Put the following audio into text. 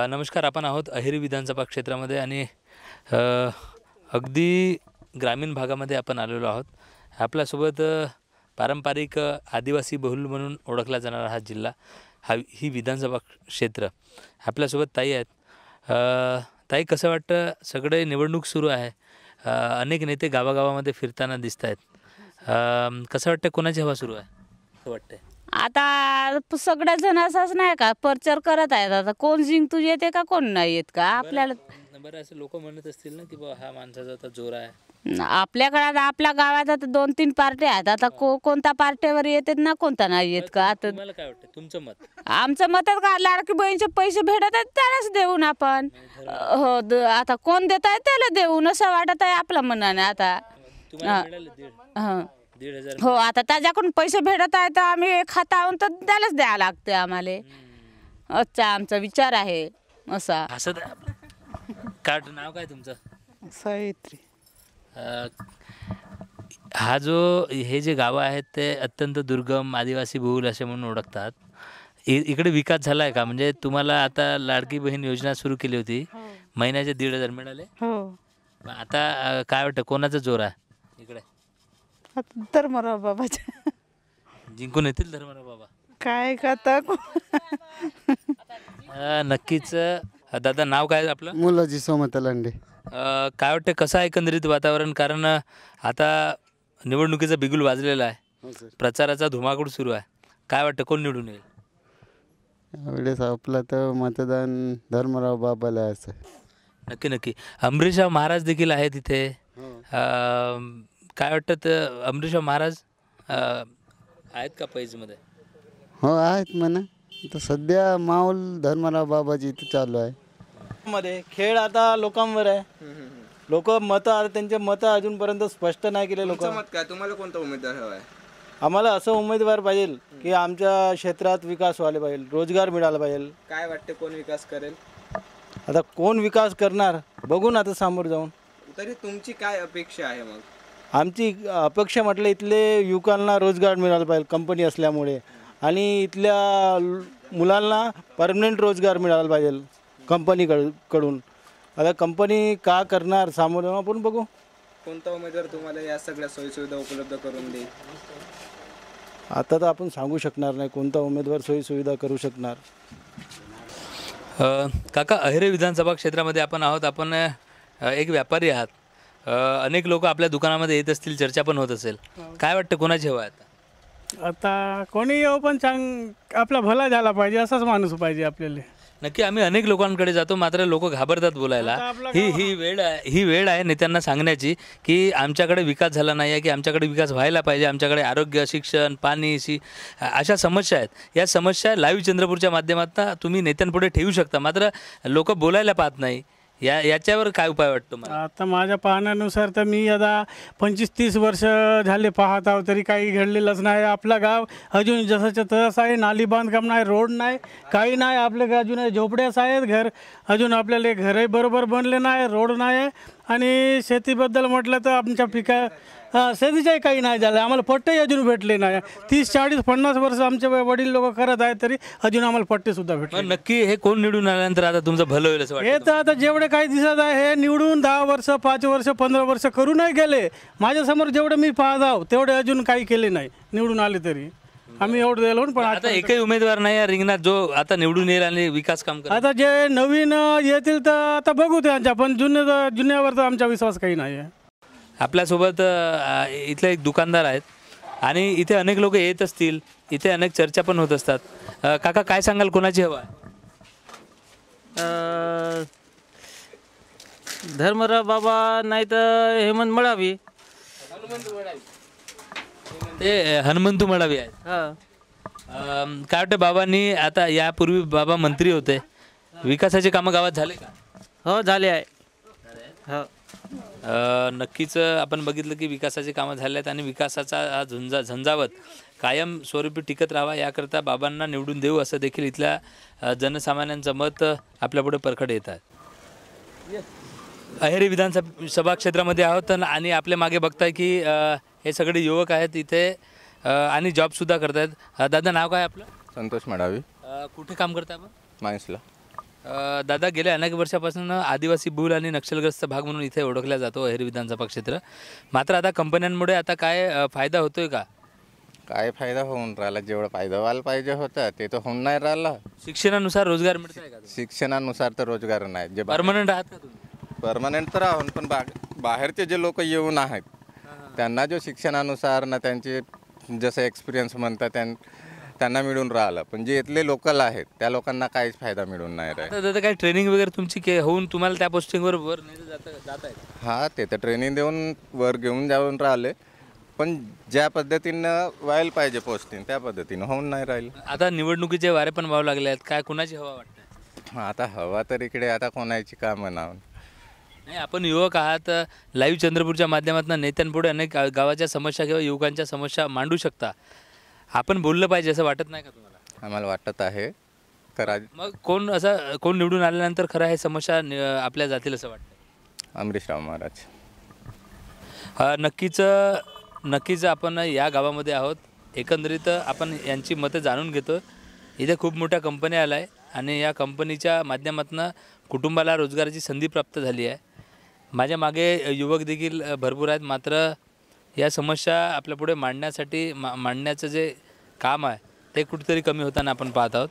नमस्कार. आपण आहोत अहेरी विधानसभा क्षेत्रामध्ये आणि अगदी ग्रामीण भागामध्ये आपण आलेलो आहोत. आपल्यासोबत पारंपरिक आदिवासी बहुल म्हणून ओळखला जाणारा हा जिल्हा, ही विधानसभा क्षेत्र. आपल्यासोबत ताई आहेत. ताई, कसं वाटतं? सगळे निवडणूक सुरू आहे, अनेक नेते गावागावामध्ये फिरताना दिसत आहेत. कसं वाटतं, कोणाची हवा सुरू आहे असं वाटतंय? आता सगळ्या जण असंच नाही का प्रचार करत आहेत. आता कोण जिंकतू येते का कोण नाही येत का आपल्याला. बरं, असं लोक म्हणत असतील ना की बा हा माणसाचा आता जोर आहे. आपल्याकडे आता आपल्या गावात आता 2-3 पार्ट्या आहेत. आता कोणत्या पार्टीवर येतात ना कोणता नाही येत का. आता तुम्हाला काय वाटतं, तुमचं मत? आमचं मत का लाडकी बहिणीचे पैसे भेटत आहेत त्यालाच देऊन आपण. हो, आता कोण देत आहे त्याला देऊन असं वाटत आहे आपल्या मनाने. आता तुम्हाला मिळालं 1,500? हो, आता त्याच्याकडून पैसे भेटत आहे तर आम्ही खातावून तर त्यालाच द्यावं लागते आम्हाला. अच्छा, आमचा विचार आहे असा. असं काय नाव काय तुमचं? सावित्री. हा जो हे जे गावं आहेत ते अत्यंत दुर्गम आदिवासी बहुल असे म्हणून ओळखतात. इकडे विकास झाला आहे का? म्हणजे तुम्हाला आता लाडकी बहीण योजना सुरू केली होती, महिन्याचे 1,500 मिळाले. हो, आता काय वाटतं, कोणाचा जोर आहे इकडे? आता धर्मराव बाबाच्या. जिंकून येतील धर्मराव बाबा? काय करता. नक्कीच. दादा, नाव काय आपलं? मुलाजी सोमत लांडे. काय वाटतं, कसं आहे एकंदरीत वातावरण? कारण आता निवडणुकीचा बिगुल वाजलेला आहे, प्रचाराचा धुमाकूळ सुरू आहे. काय वाटतं, कोण निवडून येईल यावेळेस? आपलं तर मतदान धर्मराव बाबाला आहे असं. नक्की नक्की. अमरीशराव महाराज देखील आहेत इथे. काय वाटतं, तर अमरीशराव महाराज आहेत का पैजमध्ये? हो, आहेत म्हणा. तर सध्या माहोल धर्मराव बाबाजी इथे चालू आहे. मध्ये खेळ आता लोकांवर आहे. लोक मतं, त्यांचे मतं अजूनपर्यंत स्पष्ट नाही केले. लोक मत काय, तुम्हाला कोणता उमेदवार हवा आहे? आम्हाला असं उमेदवार पाहिजे की आमच्या क्षेत्रात विकास व्हायला पाहिजे, रोजगार मिळाला पाहिजे. काय वाटते, कोण विकास करेल? आता कोण विकास करणार बघू ना, आता समोर जाऊन. तरी तुमची काय अपेक्षा आहे मग? आमची अपेक्षा म्हटलं इथले युवकांना रोजगार मिळाला पाहिजे कंपनी असल्यामुळे, आणि इथल्या मुलांना परमनंट रोजगार मिळाला पाहिजे कंपनीकडून. आता कंपनी का करणार समोर आपण बघू. कोणता उमेदवार तुम्हाला या सगळ्या सोयीसुविधा उपलब्ध करून देईल? आता तर आपण सांगू शकणार नाही कोणता उमेदवार सोयीसुविधा करू शकणार. काका, अहेरी विधानसभा क्षेत्रामध्ये आपण आहोत. आपण एक व्यापारी आहात. अनेक लोक आपल्या दुकानामध्ये येत असतील, चर्चा पण होत असेल. काय वाटतं, कोणाची हवा आहे आता? आता कोणी येऊ पण आपला भला झाला पाहिजे असाच माणूस पाहिजे आपल्याला. नक्की. आम्ही अनेक लोकांकडे जातो, मात्र लोक घाबरतात बोलायला. ही वेळ आहे नेत्यांना सांगण्याची की आमच्याकडे विकास झाला नाही आहे, की आमच्याकडे विकास व्हायला पाहिजे. आमच्याकडे आरोग्य, शिक्षण, पाणी, अशा समस्या आहेत. या समस्या लाईव्ह चंद्रपूरच्या माध्यमातून तुम्ही नेत्यांपुढे ठेवू शकता, मात्र लोक बोलायला पाहत नाही. याच्यावर काय उपाय वाटतो मला? आता माझ्या पाहण्यानुसार तर मी आता 25-30 वर्ष झाले पाहत आहो, तरी काही घडलेलंच नाही. आपलं गाव अजून जसंच्या तसं आहे. नाली बांधकाम नाही, रोड नाही, काही नाही. आपल्या अजून झोपड्याच आहेत. घर अजून आपल्याला घरही बरोबर बनले नाही, रोड नाही. आणि शेतीबद्दल म्हटलं तर आमच्या शेतीच्याही काही नाही झालं. आम्हाला पट्टेही अजून भेटले नाही. 30, 40, 50 वर्ष आमचे वडील लोक करत आहेत, तरी अजून आम्हाला पट्टेसुद्धा भेटले. नक्की हे कोण निवडून आल्यानंतर आता तुमचं भलं होईल असं हे वाटतं? तर आता जेवढे काही दिसत आहे हे निवडून 10 वर्ष, 5 वर्ष, 15 वर्ष करू नाही गेले. माझ्यासमोर जेवढे मी पाहत आहो तेवढे अजून काही केले नाही. निवडून आले तरी आम्ही एवढं दिलं. पण आता एकही उमेदवार नाही या रिंगणात जो आता निवडून येईल आणि विकास काम करेल. आता जे नवीन येतील तर आता बघू त्यांच्या, पण जुन्यावर तर आमचा विश्वास काही नाही आहे. आपल्यासोबत इथले एक दुकानदार आहेत आणि इथे अनेक लोक येत असतील, इथे अनेक चर्चा पण होत असतात. काका, काय सांगाल, कोणाची हवा आहे? धर्मराव बाबा नाही तर हेमंत मडावी. ते हनुमंतू मडावी आहेत. काय वाटतं, बाबांनी आता यापूर्वी बाबा मंत्री होते, विकासाचे कामं गावात झाले का? हो, झाले आहे. हो, नक्कीच. आपण बघितलं की विकासाची कामं झाले आहेत आणि विकासाचा हा झंझावत कायम स्वरूपी टिकत राहावा याकरता बाबांना निवडून देऊ असं देखील इथल्या जनसामान्यांचं मत आपल्यापुढे परखड येत आहे. अहेरी विधानसभा क्षेत्रामध्ये आहोत आणि आपल्या मागे बघताय की हे सगळे युवक आहेत इथे आणि जॉबसुद्धा करत आहेत. दादा, नाव काय आपलं? संतोष मडावी. कुठे काम करता आपण? माणसला. दादा गेल्या अनेक वर्षापासून आदिवासी बहुल आणि नक्षलग्रस्त भाग म्हणून इथे ओळखला जातो अहेरी विधानसभा क्षेत्र. मात्र आता कंपन्यांमुळे आता काय फायदा होतोय का? काय फायदा होऊन राहिला? जेवढा फायदा व्हायला पाहिजे होता ते तर होऊन नाही राहिला. शिक्षणानुसार रोजगार मिळत आहे का? शिक्षणानुसार तर रोजगार नाही. जे परमनंट आहात का तुम्ही? परमनंट तर आहोत, पण बाहेरचे जे लोक येऊन आहेत त्यांना जो शिक्षणानुसार ना त्यांचे जसं एक्सपिरियन्स म्हणतात त्यांना मिळून राहिलं, पण जे इथले लोकल आहेत त्या लोकांना काहीच फायदा मिळून नाही राहिला. आता दादा काही ट्रेनिंग वगैरे तुमची होऊन तुम्हाला त्या पोस्टिंगवर वर नेलं जात आहे? हां, ते तर ट्रेनिंग देऊन वर घेऊन जाऊन राहिले, पण ज्या पद्धतीनं व्हायला पाहिजे पोस्टिंग त्या पद्धतीनं होऊन नाही राहिलं. आता निवडणुकीचे वारे पण वाहू लागले आहेत, काय कुणाची हवा वाटते? आता हवा तर इकडे आता कोणाची का म्हणावं. नाही, आपण युवक आहात, लाईव्ह चंद्रपूरच्या माध्यमातून नेत्यांपुढे अनेक गावाच्या समस्या किंवा युवकांच्या समस्या मांडू शकता. आपण बोललं पाहिजे असं वाटत नाही का तुम्हाला? आम्हाला वाटत आहे करा. मग कोण निवडून आल्यानंतर खरं हे समस्या आपल्या जातील असं वाटतं? अमरीशराव महाराज. नक्कीच आपण या गावामध्ये आहोत. एकंदरीत आपण यांची मतं जाणून घेतो. इथे खूप मोठ्या कंपन्या आल्या आहे आणि या कंपनीच्या माध्यमातून कुटुंबाला रोजगाराची संधी प्राप्त झाली आहे. माझ्या मागे युवक देखील भरपूर आहेत, मात्र या समस्या आपल्यापुढे मांडण्याचं जे काम आहे ते कुठेतरी कमी होताना आपण पाहत आहोत.